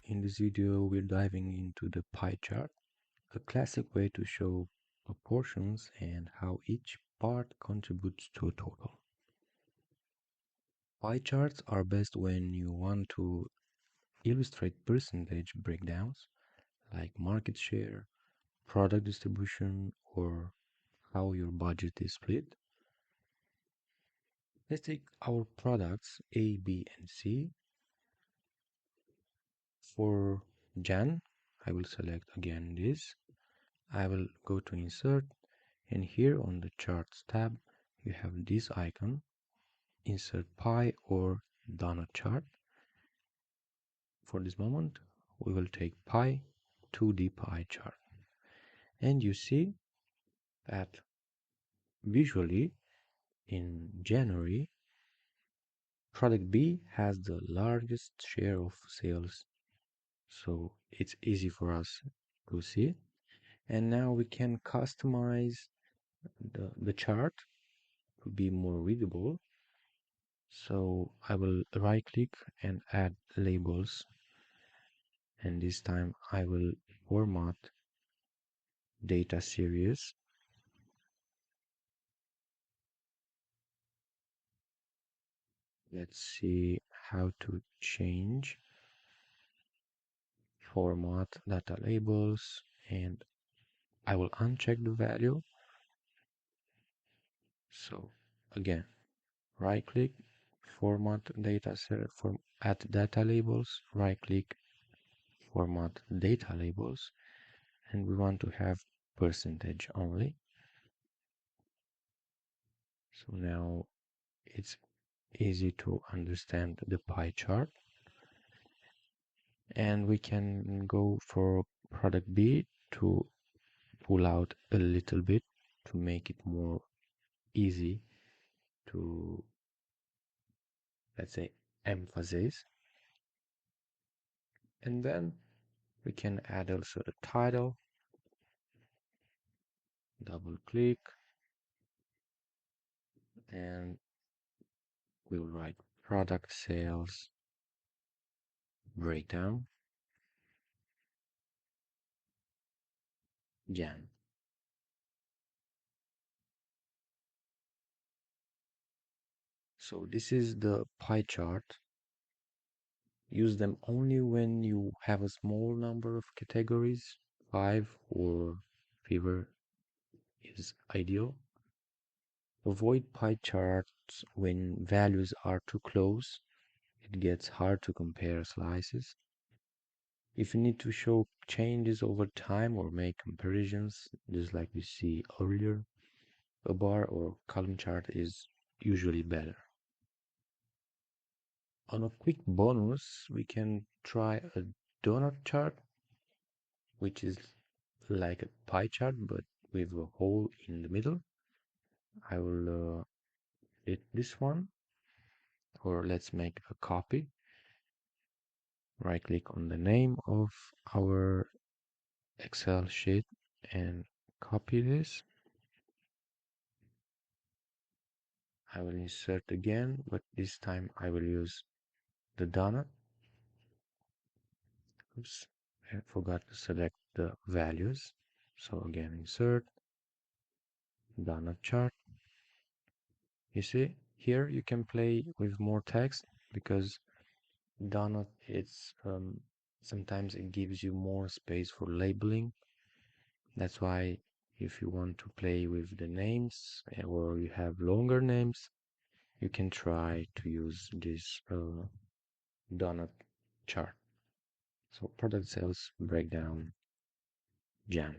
In this video, we're diving into the pie chart, a classic way to show proportions and how each part contributes to a total. Pie charts are best when you want to illustrate percentage breakdowns like market share, product distribution, or how your budget is split. Let's take our products A, B, and C. For Jan, I will select again this. I will go to insert, and here on the charts tab you have this icon, insert pie or donut chart. For this moment we will take pie 2D pie chart, and you see that visually in January product B has the largest share of sales, so it's easy for us to see. And now we can customize the chart to be more readable. So I will right click and add labels, and this time I will format data series. Let's see how to change format data labels, and I will uncheck the value. So again, right click, format data set, add data labels, right click, format data labels, and we want to have percentage only. So now it's easy to understand the pie chart, and we can go for product B to pull out a little bit to make it more easy to, let's say, emphasize. And then we can add also the title, double click, and we'll write product sales breakdown Jan. So this is the pie chart. Use them only when you have a small number of categories. 5 or fewer is ideal. Avoid pie charts when values are too close. It gets hard to compare slices. If you need to show changes over time or make comparisons, just like we see earlier, a bar or column chart is usually better. On a quick bonus, we can try a donut chart, which is like a pie chart but with a hole in the middle. I will edit this one, or let's make a copy. Right click on the name of our Excel sheet and copy this. I will insert again, but this time I will use the donut. Oops, I forgot to select the values. So again, insert donut chart. You see, here you can play with more text because donut, it's sometimes it gives you more space for labeling. That's why if you want to play with the names or you have longer names, you can try to use this donut chart. So product sales breakdown Jan.